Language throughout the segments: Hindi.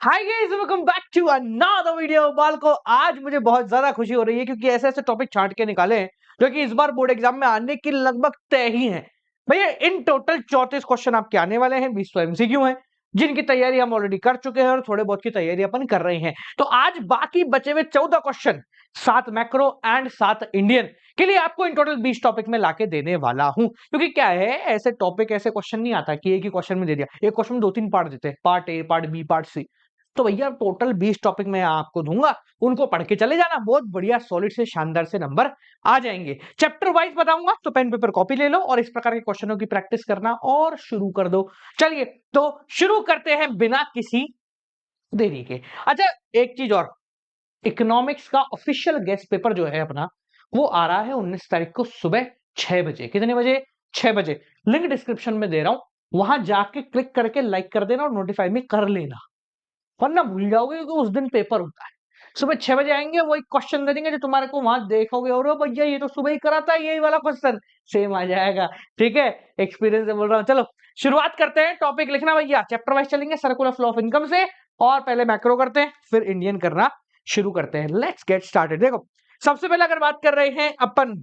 Hi guys, welcome back to another video. बाल को आज मुझे बहुत ज्यादा खुशी हो रही है क्योंकि ऐसे ऐसे टॉपिक छांट के निकाले हैं जो कि इस बार बोर्ड एग्जाम में आने की लगभग तय ही है। भैया इन टोटल 34 क्वेश्चन आपके आने वाले हैं, 20 तो एमसीक्यू हैं जिनकी तैयारी हम ऑलरेडी कर चुके हैं और थोड़े बहुत की तैयारी अपन कर रहे हैं। तो आज बाकी बचे हुए 14 क्वेश्चन, 7 मैक्रो एंड 7 इंडियन के लिए आपको इन टोटल 20 टॉपिक में लाके देने वाला हूं। क्योंकि क्या है, ऐसे टॉपिक ऐसे क्वेश्चन नहीं आता कि एक ही क्वेश्चन में दे दिया। एक क्वेश्चन में 2-3 पार्ट देते हैं, part A, part B, part C. तो भैया टोटल 20 टॉपिक मैं आपको दूंगा, उनको पढ़ के चले जाना, बहुत बढ़िया सॉलिड से शानदार से नंबर आ जाएंगे। चैप्टर वाइज बताऊंगा तो पेन पेपर कॉपी ले लो और इस प्रकार के क्वेश्चनों की प्रैक्टिस करना और शुरू कर दो। चलिए तो शुरू करते हैं बिना किसी देरी के। अच्छा, एक चीज और, इकोनॉमिक्स का ऑफिशियल गेस्ट पेपर जो है अपना, वो आ रहा है 19 तारीख को सुबह 6 बजे। कितने बजे? 6 बजे। लिंक डिस्क्रिप्शन में दे रहा हूं, वहां जाके क्लिक करके लाइक कर देना और नोटिफाई में कर लेना, वरना भूल जाओगे क्योंकि उस दिन पेपर होता है। सुबह 6 बजे आएंगे, वो एक क्वेश्चन दे देंगे जो तुम्हारे को वहां देखोगे और भैया ये तो सुबह ही करा था, यही वाला क्वेश्चन सेम आ जाएगा। ठीक है, एक्सपीरियंस से बोल रहा हूँ। चलो शुरुआत करते हैं। टॉपिक लिखना भैया, चैप्टर वाइज चलेंगे सर्कुलर फ्लो ऑफ इनकम से, और पहले मैक्रो करते हैं फिर इंडियन करना शुरू करते हैं। Let's get started. देखो सबसे पहले अगर बात कर रहे हैं अपन,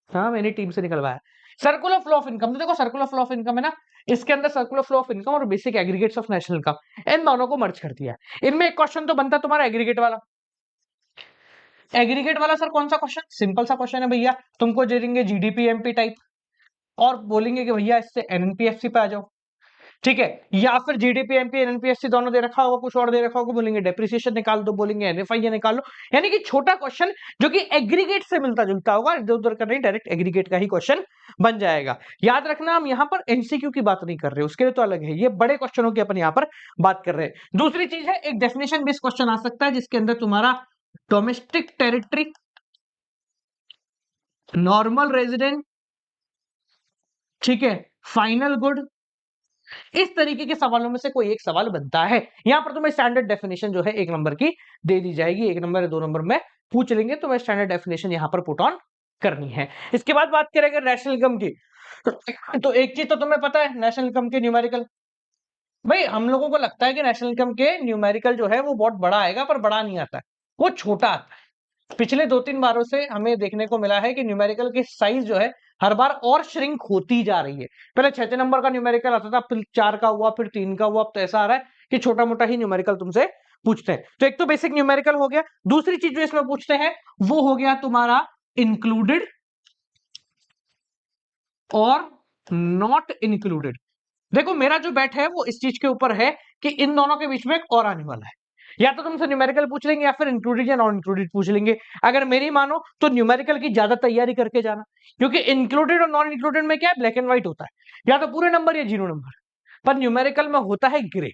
हाँ मैंने टीम से निकलवाया सर्कुलर फ्लो ऑफ इनकम। तो देखो सर्कुलर फ्लो ऑफ इनकम है ना, इसके अंदर सर्कुलर फ्लो ऑफ इनकम और basic aggregates of national income, इन दोनों को मर्ज कर दिया। इनमें एक क्वेश्चन तो बनता तुम्हारा एग्रीगेट वाला। एग्रीगेट वाला सर कौन सा क्वेश्चन? सिंपल सा क्वेश्चन है भैया, तुमको दे देंगे जीडीपी एमपी टाइप और बोलेंगे कि भैया इससे एनएनपीएफसी पे आ जाओ। ठीक है, या फिर जीडीपी एमपी एनएनपीएससी दोनों दे रखा होगा, कुछ और दे रखा होगा, बोलेंगे डेप्रिसिएशन निकाल दो, बोलेंगे एनएफआई निकाल लो। यानी कि छोटा क्वेश्चन जो कि एग्रीगेट से मिलता जुलता होगा, इधर उधर का नहीं, डायरेक्ट एग्रीगेट का ही क्वेश्चन बन जाएगा। याद रखना हम यहाँ पर एमसीक्यू की बात नहीं कर रहे, उसके लिए तो अलग है, ये बड़े क्वेश्चनों की अपन यहाँ पर बात कर रहे हैं। दूसरी चीज है, एक डेफिनेशन बेस्ड क्वेश्चन आ सकता है जिसके अंदर तुम्हारा डोमेस्टिक टेरिटरी, नॉर्मल रेजिडेंट, ठीक है, फाइनल गुड, इस तरीके के सवालों में से कोई एक सवाल बनता है। यहां पर तुम्हें स्टैंडर्ड डेफिनेशन जो है 1 नंबर की दे दी जाएगी, 1 नंबर या 2 नंबर में पूछ लेंगे, तो मैं स्टैंडर्ड डेफिनेशन यहां पर पुट ऑन करनी है। इसके बाद बात करेंगे नेशनल इनकम की। तो एक चीज तो तुम्हें पता है, नेशनल इनकम के न्यूमेरिकल। भाई हम लोगों को लगता है कि नेशनल इनकम के न्यूमेरिकल जो है वो बहुत बड़ा आएगा, पर बड़ा नहीं आता है, वो छोटा आता है। पिछले 2-3 बारों से हमें देखने को मिला है कि न्यूमेरिकल की साइज जो है हर बार और श्रिंक होती जा रही है। पहले 6 नंबर का न्यूमेरिकल आता था, फिर 4 का हुआ, फिर 3 का हुआ, अब तो ऐसा आ रहा है कि छोटा मोटा ही न्यूमेरिकल तुमसे पूछते हैं। तो एक तो बेसिक न्यूमेरिकल हो गया, दूसरी चीज जो इसमें पूछते हैं वो हो गया तुम्हारा इंक्लूडेड और नॉट इंक्लूडेड। देखो मेरा जो बैट है वो इस चीज के ऊपर है कि इन दोनों के बीच में एक और आने वाला है। या तो तुमसे न्यूमेरिकल पूछ लेंगे या फिर इंक्लूडेड या नॉन इंक्लूडेड पूछ लेंगे। अगर मेरी मानो तो न्यूमेरिकल की ज्यादा तैयारी करके जाना, क्योंकि इंक्लूडेड और नॉन इंक्लूडेड में क्या है, ब्लैक एंड व्हाइट होता है, या तो पूरे नंबर या 0 नंबर। पर न्यूमेरिकल में होता है ग्रे,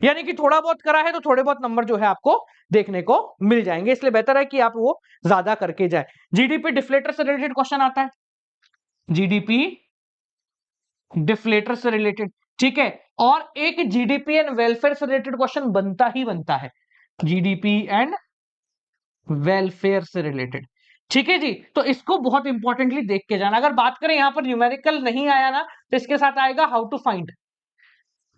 यानी कि थोड़ा बहुत करा है तो थोड़े बहुत नंबर जो है आपको देखने को मिल जाएंगे। इसलिए बेहतर है कि आप वो ज्यादा करके जाए। जीडीपी डिफ्लेटर से रिलेटेड क्वेश्चन आता है, जीडीपी डिफ्लेटर से रिलेटेड, ठीक है, और एक जीडीपी एंड वेलफेयर से रिलेटेड क्वेश्चन बनता ही बनता है, जीडीपी एंड वेलफेयर से रिलेटेड। ठीक है जी, तो इसको बहुत इंपॉर्टेंटली देख के जाना। अगर बात करें यहां पर न्यूमेरिकल नहीं आया ना, तो इसके साथ आएगा हाउ टू फाइंड,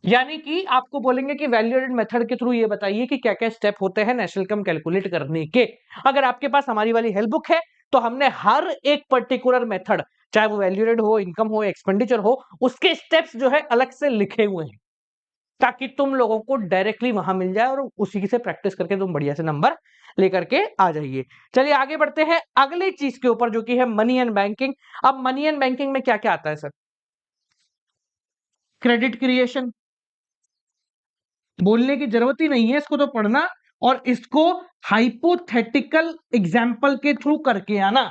यानी कि आपको बोलेंगे कि वैल्यू एडेड मेथड के थ्रू ये बताइए कि क्या क्या स्टेप होते हैं नेशनल इनकम कैलकुलेट करने के। अगर आपके पास हमारी वाली हेल्प बुक है तो हमने हर एक पर्टिकुलर मेथड, चाहे वो वैल्यू एडेड हो, इनकम हो, एक्सपेंडिचर हो, उसके स्टेप्स जो है अलग से लिखे हुए हैं, ताकि तुम लोगों को डायरेक्टली वहां मिल जाए और उसी से प्रैक्टिस करके तुम बढ़िया से नंबर लेकर के आ जाइए। चलिए आगे बढ़ते हैं अगली चीज के ऊपर जो कि है मनी एंड बैंकिंग। अब मनी एंड बैंकिंग में क्या क्या आता है सर? क्रेडिट क्रिएशन, बोलने की जरूरत ही नहीं है, इसको तो पढ़ना और इसको हाइपोथेटिकल एग्जाम्पल के थ्रू करके आना।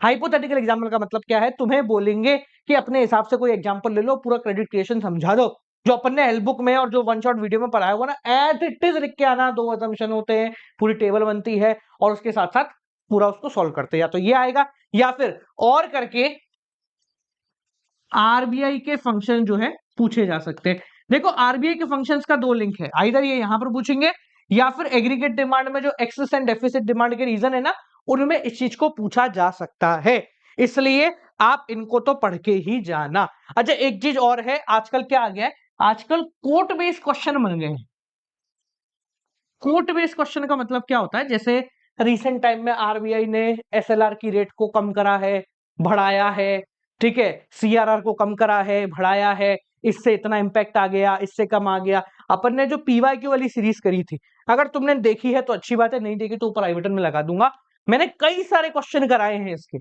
हाइपोथेटिकल एग्जाम्पल का मतलब क्या है, तुम्हें बोलेंगे कि अपने हिसाब से कोई एग्जाम्पल ले लो, पूरा क्रेडिट क्रिएशन समझा दो, जो अपन ने हेल्प बुक में और जो वन शॉट वीडियो में पढ़ाया हुआ ना, एज इट इज लिख के आना। 2 असम्पशन होते हैं, पूरी टेबल बनती है और उसके साथ साथ पूरा उसको सॉल्व करते हैं। या तो ये आएगा या फिर और करके आरबीआई के फंक्शन जो है पूछे जा सकते हैं। देखो आरबीआई के फंक्शंस का 2 लिंक है, आइदर ये यहां पर पूछेंगे या फिर एग्रीगेट डिमांड में जो एक्सेस एंड डेफिसिट डिमांड के रीजन है ना, उनमें इस चीज को पूछा जा सकता है। इसलिए आप इनको तो पढ़ के ही जाना। अच्छा एक चीज और है, आजकल क्या आ गया है, आजकल कोट बेस्ड क्वेश्चन बन गए हैं। कोट बेस्ड क्वेश्चन का मतलब क्या होता है, जैसे रिसेंट टाइम में आरबीआई ने एसएलआर की रेट को कम करा है, बढ़ाया है, ठीक है, सीआरआर को कम करा है, बढ़ाया है, इससे इतना इंपैक्ट आ गया, इससे कम आ गया। अपन ने जो पीवाईक्यू वाली सीरीज करी थी, अगर तुमने देखी है तो अच्छी बात है, नहीं देखी तो ऊपर आई बटन में लगा दूंगा। मैंने कई सारे क्वेश्चन कराए हैं इसके,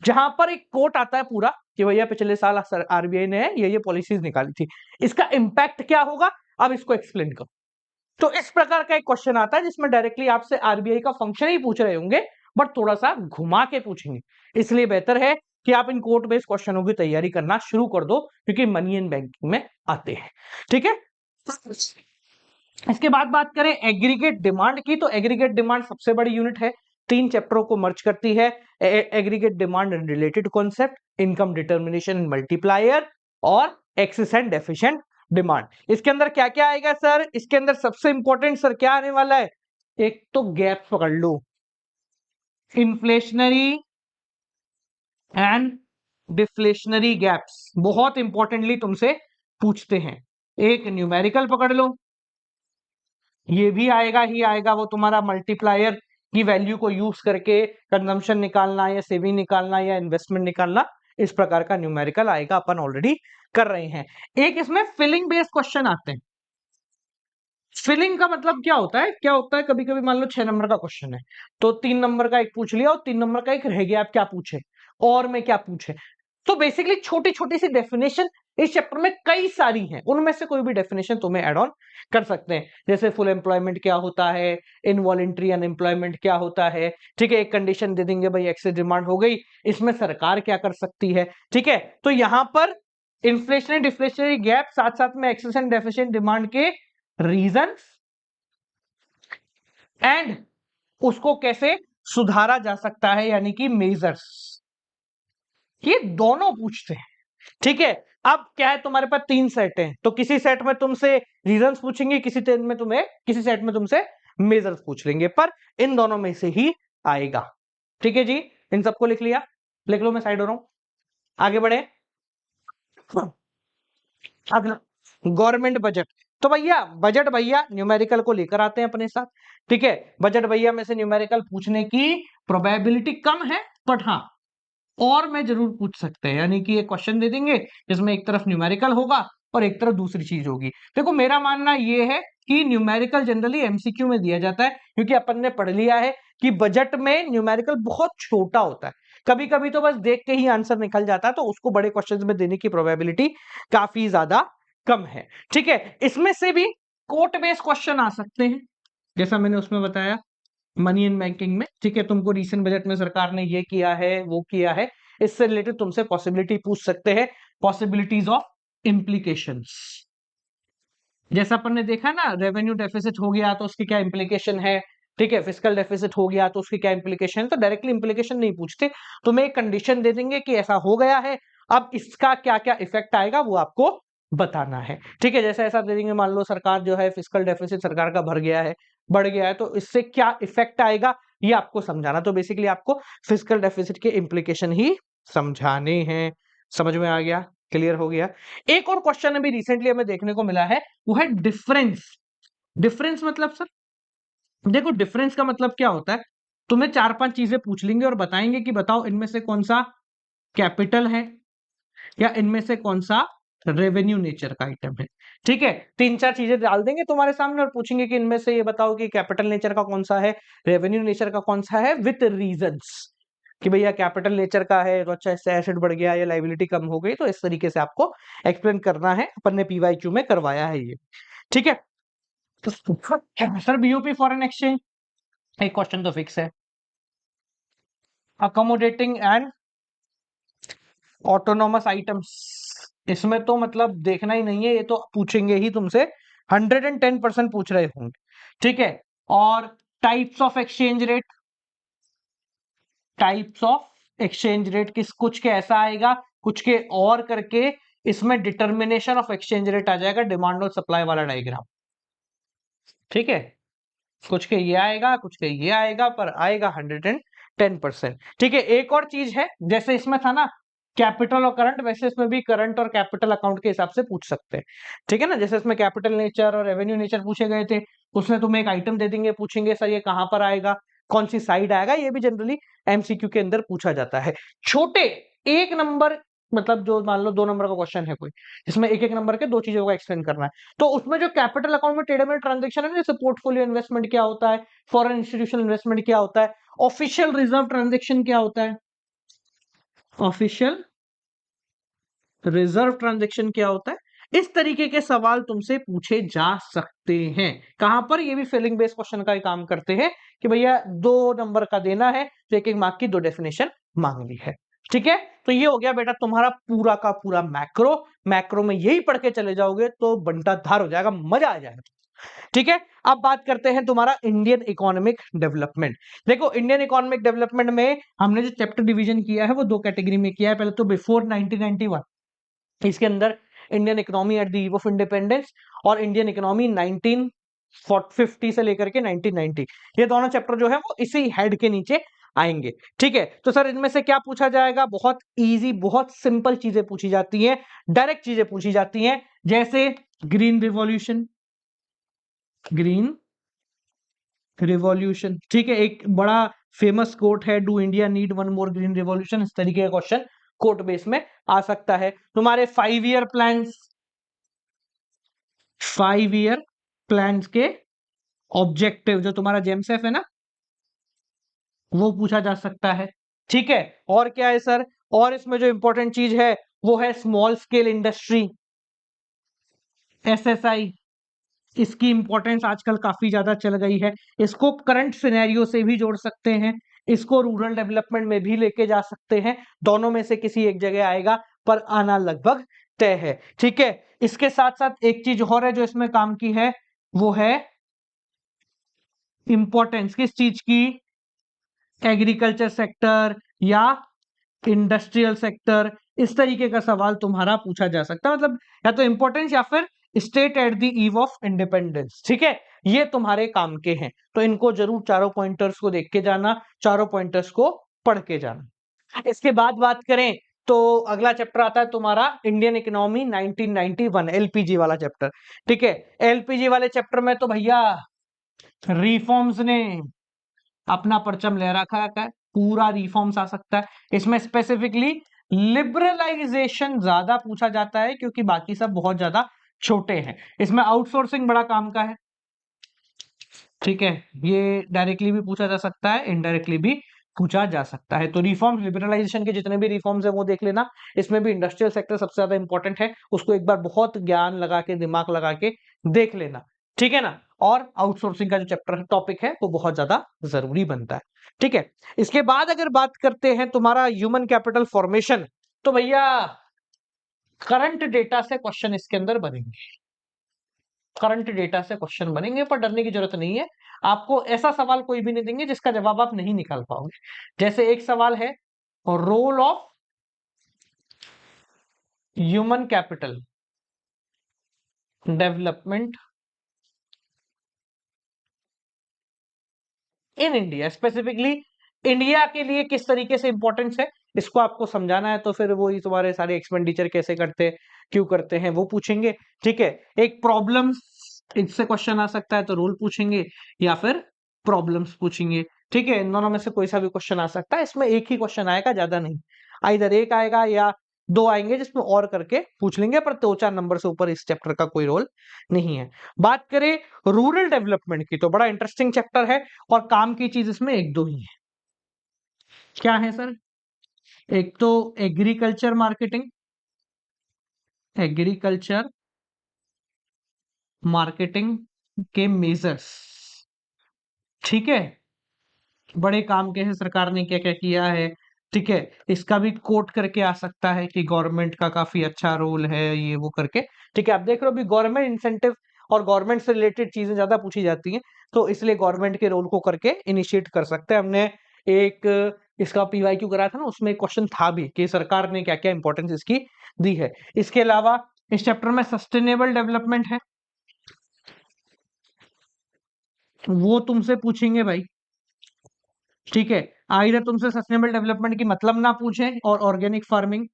जहां पर एक कोट आता है पूरा कि भैया पिछले साल आरबीआई ने ये पॉलिसीज निकाली थी, इसका इंपैक्ट क्या होगा, अब इसको एक्सप्लेन करो। तो इस प्रकार का एक क्वेश्चन आता है जिसमें डायरेक्टली आपसे आरबीआई का फंक्शन ही पूछ रहे होंगे, बट थोड़ा सा घुमा के पूछेंगे। इसलिए बेहतर है कि आप इन कोर्ट बेस्ड क्वेश्चनों की तैयारी करना शुरू कर दो, क्योंकि मनी एंड बैंकिंग में आते हैं। ठीक है, इसके बाद बात करें एग्रीगेट डिमांड की, तो एग्रीगेट डिमांड सबसे बड़ी यूनिट है, 3 चैप्टरों को मर्ज करती है। Aggregate demand and related concept, income determination and multiplier, और एक्सेस एंड डेफिशिएंट डिमांड। इसके अंदर क्या क्या आएगा सर, इसके अंदर सबसे इंपॉर्टेंट सर क्या आने वाला है, एक तो गैप पकड़ लो, इन्फ्लेशनरी एंड डिफ्लेशनरी गैप्स बहुत इंपॉर्टेंटली तुमसे पूछते हैं। एक न्यूमेरिकल पकड़ लो, ये भी आएगा ही आएगा, वो तुम्हारा मल्टीप्लायर की वैल्यू को यूज करके कंजम्पशन निकालना या सेविंग निकालना या इन्वेस्टमेंट निकालना, इस प्रकार का न्यूमेरिकल आएगा, अपन ऑलरेडी कर रहे हैं। एक इसमें फिलिंग बेस्ड क्वेश्चन आते हैं। फिलिंग का मतलब क्या होता है, कभी कभी मान लो 6 नंबर का क्वेश्चन है, तो 3 नंबर का एक पूछ लिया और 3 नंबर का एक रह गया, आप क्या पूछे और मैं क्या पूछे। तो बेसिकली छोटी छोटी सी डेफिनेशन इस चैप्टर में कई सारी हैं, उनमें से कोई भी डेफिनेशन तुम्हें ऐड ऑन कर सकते हैं। जैसे फुल एम्प्लॉयमेंट क्या होता है, इनवॉलेंट्री अनएम्प्लॉयमेंट क्या होता है, ठीक है, एक कंडीशन दे देंगे भाई एक्सेस डिमांड हो गई, इसमें सरकार क्या कर सकती है। ठीक है, तो यहां पर इन्फ्लेशनरी डिफ्लेशनरी गैप, साथ साथ में एक्सेस एंड डेफिशिएंट डिमांड के रीजंस एंड उसको कैसे सुधारा जा सकता है, यानी कि मेजर्स, ये दोनों पूछते हैं। ठीक है, अब क्या है, तुम्हारे पास 3 सेट हैं, तो किसी सेट में तुमसे रीजंस पूछेंगे, किसी सेट में तुमसे मेजर्स पूछ लेंगे, पर इन दोनों में से ही आएगा। ठीक है जी, इन सबको लिख लिया, लिख लो, मैं साइड हो रहा हूं, आगे बढ़े। अगला गवर्नमेंट बजट, तो भैया न्यूमेरिकल को लेकर आते हैं अपने साथ। ठीक है, बजट भैया में से न्यूमेरिकल पूछने की प्रोबेबिलिटी कम है, बट हाँ और मैं जरूर पूछ सकते हैं, यानी कि एक क्वेश्चन दे देंगे जिसमें एक तरफ न्यूमेरिकल होगा और एक तरफ दूसरी चीज होगी। देखो मेरा मानना यह है कि न्यूमेरिकल जनरली एमसीक्यू में दिया जाता है, क्योंकि अपन ने पढ़ लिया है कि बजट में न्यूमेरिकल बहुत छोटा होता है, कभी कभी तो बस देख के ही आंसर निकल जाता है, तो उसको बड़े क्वेश्चन में देने की प्रोबेबिलिटी काफी ज्यादा कम है। ठीक है, इसमें से भी कोट बेस्ड क्वेश्चन आ सकते हैं, जैसा मैंने उसमें बताया मनी एंड बैंकिंग में। ठीक है, तुमको रिसेंट बजट में सरकार ने ये किया है, वो किया है, इससे रिलेटेड तुमसे पॉसिबिलिटी पूछ सकते हैं, पॉसिबिलिटीज ऑफ इम्प्लीकेशंस। जैसा अपन ने देखा ना, रेवेन्यू डेफिसिट हो गया तो उसकी क्या इंप्लीकेशन है, ठीक है, फिस्कल डेफिसिट हो गया तो उसकी क्या इंप्लीकेशन है, तो डायरेक्टली इंप्लीकेशन नहीं पूछते, तुम्हें एक कंडीशन दे देंगे कि ऐसा हो गया है, अब इसका क्या क्या इफेक्ट आएगा वो आपको बताना है। ठीक है, जैसे ऐसा दे देंगे, मान लो सरकार जो है फिस्कल डेफिसिट सरकार का भर गया है, बढ़ गया है, तो इससे क्या इफेक्ट आएगा ये आपको समझाना, तो बेसिकली आपको फिस्कल डेफिसिट के इंप्लीकेशन ही समझाने हैं। समझ में आ गया, क्लियर हो गया। एक और क्वेश्चन अभी रिसेंटली हमें देखने को मिला है, वो है डिफरेंस। डिफरेंस मतलब सर, देखो डिफरेंस का मतलब क्या होता है, तुम्हें 4-5 चीजें पूछ लेंगे और बताएंगे कि बताओ इनमें से कौन सा कैपिटल है या इनमें से कौन सा रेवेन्यू नेचर का आइटम है। ठीक है, 3-4 चीजें डाल देंगे तुम्हारे सामने और पूछेंगे कि इनमें से ये बताओ कि कैपिटल नेचर का कौन सा है, रेवेन्यू नेचर का कौन सा है, विथ रीजंस, कि भैया कैपिटल नेचर का है तो अच्छा इससे एसेट बढ़ गया या लाइबिलिटी कम हो गई, तो इस तरीके से आपको एक्सप्लेन करना है, अपन ने पीवाईक्यू में करवाया है ये। ठीक है, तो सर बीओपी फॉरेन एक्सचेंज, एक क्वेश्चन तो फिक्स है, अकोमोडेटिंग एंड ऑटोनोमस आइटम्स, इसमें तो मतलब देखना ही नहीं है, ये तो पूछेंगे ही तुमसे, 110% पूछ रहे होंगे। ठीक है, और टाइप्स ऑफ एक्सचेंज रेट, किस कुछ के ऐसा आएगा, कुछ के और करके, इसमें डिटर्मिनेशन ऑफ एक्सचेंज रेट आ जाएगा, डिमांड और सप्लाई वाला डायग्राम। ठीक है, कुछ के ये आएगा, कुछ के ये आएगा, पर आएगा 110%। ठीक है, एक और चीज है, जैसे इसमें था ना कैपिटल और करंट, वैसे इसमें भी करंट और कैपिटल अकाउंट के हिसाब से पूछ सकते हैं। ठीक है ना, जैसे इसमें कैपिटल नेचर और रेवेन्यू नेचर पूछे गए थे, उसमें तुम्हें एक आइटम दे देंगे, पूछेंगे सर ये कहां पर आएगा, कौन सी साइड आएगा, ये भी जनरली एमसीक्यू के अंदर पूछा जाता है। छोटे एक नंबर, मतलब जो मान लो 2 नंबर का क्वेश्चन है कोई, जिसमें एक एक नंबर के दो चीजों का एक्सप्लेन करना है, तो उसमें जो कैपिटल अकाउंट में ट्रेडेबल ट्रांजेक्शन है ना, जैसे पोर्टफोलियो इन्वेस्टमेंट क्या होता है, फॉरेन इंस्टीट्यूशनल इन्वेस्टमेंट क्या होता है, ऑफिशियल रिजर्व ट्रांजेक्शन क्या होता है, ऑफिशियल रिजर्व ट्रांजेक्शन क्या होता है, इस तरीके के सवाल तुमसे पूछे जा सकते हैं। कहां पर, ये भी फिलिंग बेस्ड क्वेश्चन का ही काम करते हैं कि भैया 2 नंबर का देना है तो एक एक मार्क की 2 डेफिनेशन मांग ली है। ठीक है, तो ये हो गया बेटा तुम्हारा पूरा का पूरा मैक्रो। मैक्रो में यही पढ़ के चले जाओगे तो बंटा धार हो जाएगा, मजा आ जाएगा। ठीक है, अब बात करते हैं तुम्हारा इंडियन इकोनॉमिक डेवलपमेंट। देखो इंडियन इकोनॉमिक डेवलपमेंट में हमने जो चैप्टर डिवीजन किया है वो 2 कैटेगरी में किया है। पहले तो बिफोर 1991, इसके अंदर Indian economy at the eve of independence और इंडियन इकोनॉमी 1950 से लेकर के 1990, ये दोनों चैप्टर जो है वो इसी हेड के नीचे आएंगे। ठीक है, तो सर इनमें से क्या पूछा जाएगा, बहुत इजी, बहुत सिंपल चीजें पूछी जाती हैं, डायरेक्ट चीजें पूछी जाती हैं, जैसे ग्रीन रिवॉल्यूशन, ग्रीन रिवॉल्यूशन। ठीक है, एक बड़ा फेमस कोट है, do India need one more green revolution, इस तरीके का क्वेश्चन कोट बेस में आ सकता है। तुम्हारे 5 ईयर प्लान्स, 5 ईयर प्लान्स के ऑब्जेक्टिव, जो तुम्हारा जेमसेफ है ना, वो पूछा जा सकता है। ठीक है, और क्या है सर, और इसमें जो इंपॉर्टेंट चीज है वो है स्मॉल स्केल इंडस्ट्री, एसएसआई। इसकी इंपॉर्टेंस आजकल काफी ज्यादा चल गई है, इसको करंट सिनेरियो से भी जोड़ सकते हैं, इसको रूरल डेवलपमेंट में भी लेके जा सकते हैं, दोनों में से किसी एक जगह आएगा, पर आना लगभग तय है। ठीक है, इसके साथ साथ एक चीज और है जो इसमें काम की है, वो है इंपॉर्टेंस किस चीज की, एग्रीकल्चर सेक्टर या इंडस्ट्रियल सेक्टर, इस तरीके का सवाल तुम्हारा पूछा जा सकता है, मतलब या तो इंपॉर्टेंस या फिर state at the eve of independence. ठीक है, ये तुम्हारे काम के हैं, तो इनको जरूर चारों पॉइंटर्स को देख के जाना, चारों पॉइंटर्स को पढ़ के जाना। इसके बाद बात करें तो अगला चैप्टर आता है तुम्हारा इंडियन इकोनॉमी 1991, एलपीजी वाला चैप्टर। ठीक है, एलपीजी वाले चैप्टर में तो भैया रिफॉर्म्स ने अपना परचम लहरा रखा है, पूरा रिफॉर्म्स आ सकता है इसमें। स्पेसिफिकली लिबरलाइजेशन ज्यादा पूछा जाता है क्योंकि बाकी सब बहुत ज्यादा छोटे हैं। इसमें आउटसोर्सिंग बड़ा काम का है। ठीक है, ये डायरेक्टली भी पूछा जा सकता है, इनडायरेक्टली भी पूछा जा सकता है। तो रिफॉर्म्स, लिबरलाइजेशन के जितने भी रिफॉर्म्स है वो देख लेना। इसमें भी इंडस्ट्रियल सेक्टर सबसे ज्यादा इंपॉर्टेंट है, उसको एक बार बहुत ज्ञान लगा के, दिमाग लगा के देख लेना। ठीक है ना, और आउटसोर्सिंग का जो चैप्टर टॉपिक है वो बहुत ज्यादा जरूरी बनता है। ठीक है, इसके बाद अगर बात करते हैं तुम्हारा ह्यूमन कैपिटल फॉर्मेशन, तो भैया करंट डेटा से क्वेश्चन इसके अंदर बनेंगे, करंट डेटा से क्वेश्चन बनेंगे, पर डरने की जरूरत नहीं है। आपको ऐसा सवाल कोई भी नहीं देंगे जिसका जवाब आप नहीं निकाल पाओगे। जैसे एक सवाल है, role of human capital development in India, specifically India के लिए किस तरीके से इंपॉर्टेंस है, इसको आपको समझाना है। तो फिर वो ही तुम्हारे सारे एक्सपेंडिचर कैसे करते हैं, क्यों करते हैं, वो पूछेंगे। ठीक है, एक प्रॉब्लम, इससे क्वेश्चन आ सकता है, तो रोल पूछेंगे या फिर प्रॉब्लम्स पूछेंगे। ठीक है, इन दोनों में से कोई सा भी क्वेश्चन आ सकता है, इसमें एक ही क्वेश्चन आएगा, ज्यादा नहीं, इधर एक आएगा या 2 आएंगे जिसमें और करके पूछ लेंगे, पर 2-4 नंबर से ऊपर इस चैप्टर का कोई रोल नहीं है। बात करें रूरल डेवलपमेंट की, तो बड़ा इंटरेस्टिंग चैप्टर है और काम की चीज इसमें एक दो ही है। क्या है सर, एक तो एग्रीकल्चर मार्केटिंग, एग्रीकल्चर मार्केटिंग के मेजर्स। ठीक है, बड़े काम के हैं, सरकार ने क्या क्या किया है। ठीक है, इसका भी कोट करके आ सकता है कि गवर्नमेंट का काफी अच्छा रोल है, ये वो करके। ठीक है, आप देख रहे हो अभी गवर्नमेंट इंसेंटिव और गवर्नमेंट से रिलेटेड चीजें ज्यादा पूछी जाती हैं, तो इसलिए गवर्नमेंट के रोल को करके इनिशिएट कर सकते हैं। हमने एक इसका पीवाईक्यू करा था ना, उसमें क्वेश्चन था भी कि सरकार ने क्या क्या इंपॉर्टेंस इसकी दी है। इसके अलावा इस चैप्टर में सस्टेनेबल डेवलपमेंट है, वो तुमसे पूछेंगे भाई। ठीक है, आइदर तुमसे सस्टेनेबल डेवलपमेंट की मतलब ना पूछें और ऑर्गेनिक फार्मिंग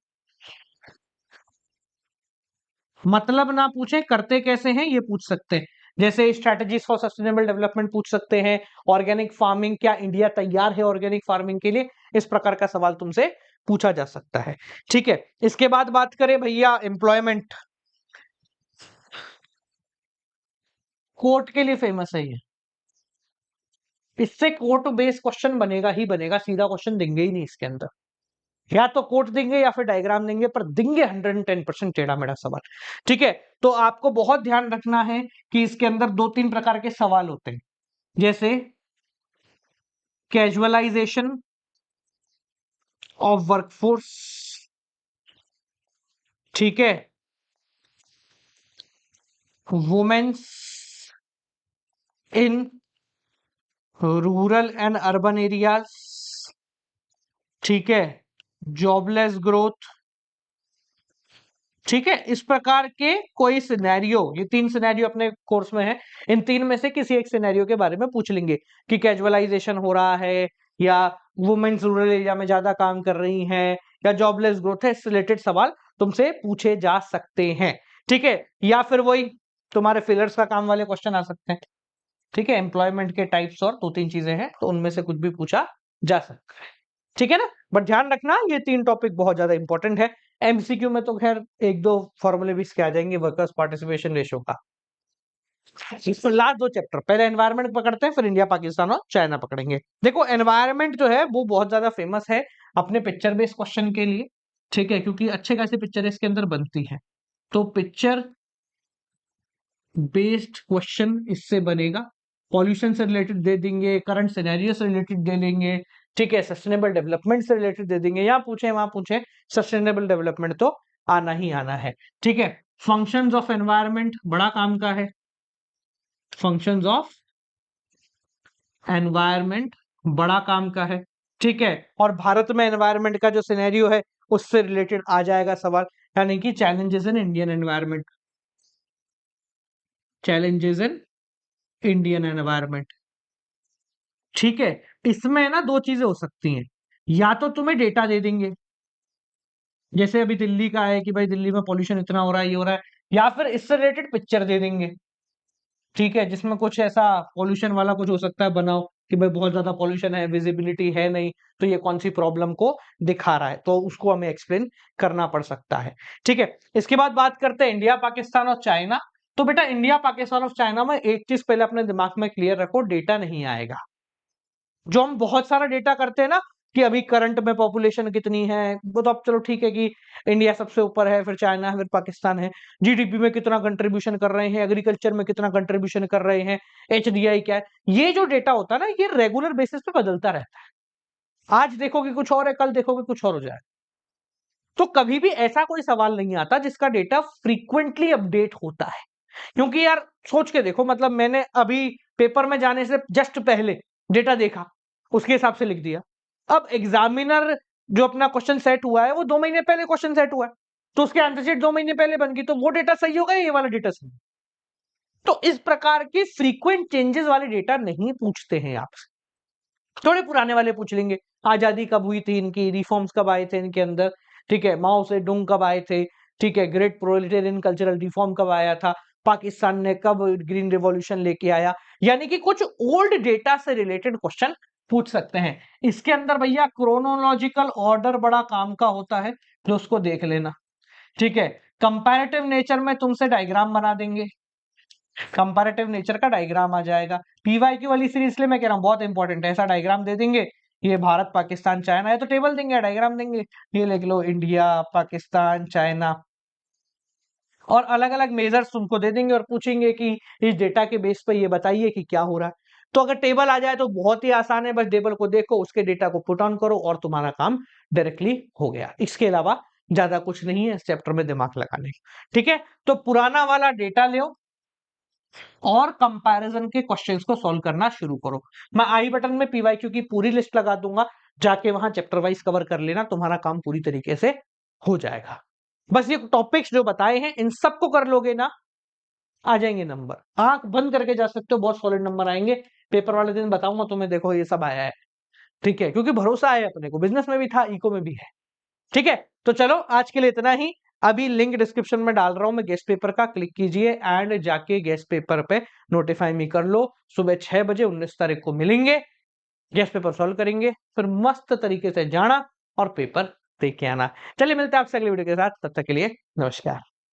मतलब ना पूछे, करते कैसे हैं ये पूछ सकते हैं। जैसे स्ट्रेटजीज फॉर सस्टेनेबल डेवलपमेंट पूछ सकते हैं, ऑर्गेनिक फार्मिंग, क्या इंडिया तैयार है ऑर्गेनिक फार्मिंग के लिए, इस प्रकार का सवाल तुमसे पूछा जा सकता है। ठीक है, इसके बाद बात करें भैया एम्प्लॉयमेंट, कोर्ट के लिए फेमस है ये, इससे कोर्ट बेस्ड क्वेश्चन बनेगा ही बनेगा, सीधा क्वेश्चन देंगे ही नहीं इसके अंदर, या तो कोट देंगे या फिर डायग्राम देंगे, पर देंगे 110% टेढ़ा मेढ़ा सवाल। ठीक है, तो आपको बहुत ध्यान रखना है कि इसके अंदर 2-3 प्रकार के सवाल होते हैं, जैसे कैजुअलाइजेशन ऑफ वर्कफोर्स, ठीक है, womens in rural and urban areas, ठीक है, जॉबलेस ग्रोथ, ठीक है, इस प्रकार के कोई सिनेरियो, ये 3 सिनेरियो अपने कोर्स में है, इन 3 में से किसी एक सिनेरियो के बारे में पूछ लेंगे कि कैजुअलाइजेशन हो रहा है, या वुमेन्स रूरल एरिया में ज्यादा काम कर रही हैं, या जॉबलेस ग्रोथ है, इससे रिलेटेड सवाल तुमसे पूछे जा सकते हैं। ठीक है, या फिर वही तुम्हारे फिलर्स का काम वाले क्वेश्चन आ सकते हैं। ठीक है, एम्प्लॉयमेंट के टाइप्स और 2-3 चीजें हैं, तो उनमें से कुछ भी पूछा जा सकता है। ठीक है ना, बट ध्यान रखना ये 3 टॉपिक बहुत ज्यादा इंपॉर्टेंट है। एमसीक्यू में तो खैर 1-2 फॉर्मूले भी इसके आ जाएंगे वर्कर्स पार्टिसिपेशन रेशियो का। लास्ट 2 चैप्टर, पहले एनवायरनमेंट पकड़ते हैं, फिर इंडिया पाकिस्तान और चाइना पकड़ेंगे। देखो एनवायरनमेंट जो है वो बहुत ज्यादा फेमस है अपने पिक्चर बेस्ड क्वेश्चन के लिए। ठीक है, क्योंकि अच्छे खासी पिक्चर इसके अंदर बनती है, तो पिक्चर बेस्ड क्वेश्चन इससे बनेगा। पॉल्यूशन से रिलेटेड दे देंगे, करंट सिनेरियो से रिलेटेड दे देंगे, ठीक है, सस्टेनेबल डेवलपमेंट से रिलेटेड दे देंगे, यहाँ पूछे वहां पूछे, सस्टेनेबल डेवलपमेंट तो आना ही आना है। ठीक है, फंक्शंस ऑफ एनवायरनमेंट बड़ा काम का है, फंक्शंस ऑफ एनवायरनमेंट बड़ा काम का है। ठीक है, और भारत में एनवायरनमेंट का जो सिनेरियो है उससे रिलेटेड आ जाएगा सवाल, यानी कि challenges in Indian environment, challenges in Indian environment. ठीक है, इसमें ना 2 चीजें हो सकती हैं, या तो तुम्हें डेटा दे देंगे, जैसे अभी दिल्ली का है कि भाई दिल्ली में पॉल्यूशन इतना हो रहा है, ये हो रहा है, या फिर इससे रिलेटेड पिक्चर दे देंगे। ठीक है, जिसमें कुछ ऐसा पॉल्यूशन वाला कुछ हो सकता है बनाओ कि भाई बहुत ज्यादा पॉल्यूशन है, विजिबिलिटी है नहीं, तो ये कौन सी प्रॉब्लम को दिखा रहा है, तो उसको हमें एक्सप्लेन करना पड़ सकता है। ठीक है, इसके बाद बात करते हैं इंडिया पाकिस्तान और चाइना। तो बेटा इंडिया पाकिस्तान और चाइना में एक चीज पहले अपने दिमाग में क्लियर रखो, डेटा नहीं आएगा। जो हम बहुत सारा डेटा करते हैं ना कि अभी करंट में पॉपुलेशन कितनी है, वो तो अब चलो ठीक है कि इंडिया सबसे ऊपर है, फिर चाइना है, फिर पाकिस्तान है, जीडीपी में कितना कंट्रीब्यूशन कर रहे हैं, एग्रीकल्चर में कितना कंट्रीब्यूशन कर रहे हैं, एचडीआई क्या है, ये जो डेटा होता है ना ये रेगुलर बेसिस पे बदलता रहता है। आज देखोगे कुछ और है, कल देखोगे कुछ और हो जाए, तो कभी भी ऐसा कोई सवाल नहीं आता जिसका डेटा फ्रीक्वेंटली अपडेट होता है। क्योंकि यार सोच के देखो, मतलब मैंने अभी पेपर में जाने से जस्ट पहले डेटा देखा, उसके हिसाब से लिख दिया। अब एग्जामिनर जो अपना क्वेश्चन सेट हुआ है वो 2 महीने पहले क्वेश्चन सेट हुआ है, तो उसके आंसर शीट 2 महीने पहले बन गई, तो वो डेटा सही होगा, ये वाला डेटा सही। तो इस प्रकार की फ्रीक्वेंट चेंजेस वाले डेटा नहीं पूछते हैं आपसे, थोड़े पुराने वाले पूछ लेंगे, आजादी कब हुई थी इनकी, रिफॉर्म्स कब आए थे इनके अंदर, ठीक है, माओ से डुंग कब आए थे, ठीक है, ग्रेट प्रोलेटेरियन कल्चरल रिफॉर्म कब आया था, पाकिस्तान ने कब ग्रीन रिवॉल्यूशन लेके आया, यानी कि कुछ ओल्ड डेटा से रिलेटेड क्वेश्चन पूछ सकते हैं। इसके अंदर भैया क्रोनोलॉजिकल ऑर्डर बड़ा काम का होता है, जो उसको देख लेना। ठीक है, कंपैरेटिव नेचर में तुमसे डायग्राम बना देंगे, कंपैरेटिव नेचर का डायग्राम आ जाएगा। पीवाईक्यू वाली सीरीज इसलिए मैं कह रहा हूं बहुत इंपॉर्टेंट है, ऐसा डायग्राम दे देंगे, ये भारत पाकिस्तान चाइना है तो टेबल देंगे, डायग्राम देंगे, ये लिख लो इंडिया पाकिस्तान चाइना, और अलग अलग मेजर्स तुमको दे देंगे और पूछेंगे कि इस डेटा के बेस पर ये बताइए कि क्या हो रहा है। तो अगर टेबल आ जाए तो बहुत ही आसान है, बस टेबल को देखो, उसके डेटा को पुट ऑन करो और तुम्हारा काम डायरेक्टली हो गया। इसके अलावा ज्यादा कुछ नहीं है इस चैप्टर में दिमाग लगाने का। ठीक है, तो पुराना वाला डेटा लो और कंपैरिजन के क्वेश्चंस को सॉल्व करना शुरू करो। मैं आई बटन में पीवाईक्यू की पूरी लिस्ट लगा दूंगा, जाके वहां चैप्टर वाइज कवर कर लेना, तुम्हारा काम पूरी तरीके से हो जाएगा। बस ये टॉपिक्स जो बताए हैं इन सबको कर लोगे ना, आ जाएंगे नंबर, आंख बंद करके जा सकते हो, बहुत सॉलिड नंबर आएंगे। पेपर वाले दिन बताऊंगा तुम्हें, देखो ये सब आया है। ठीक है, क्योंकि भरोसा है अपने को, बिजनेस में भी था, इको में भी है। ठीक है, तो चलो आज के लिए इतना ही। अभी लिंक डिस्क्रिप्शन में डाल रहा हूं मैं गेस्ट पेपर का, क्लिक कीजिए एंड जाके गेस्ट पेपर पे नोटिफाई मी कर लो। सुबह 6 बजे 19 तारीख को मिलेंगे, गेस्ट पेपर सॉल्व करेंगे, फिर मस्त तरीके से जाना और पेपर दे के आना। चलिए मिलते हैं आपसे अगली वीडियो के साथ, तब तक के लिए नमस्कार।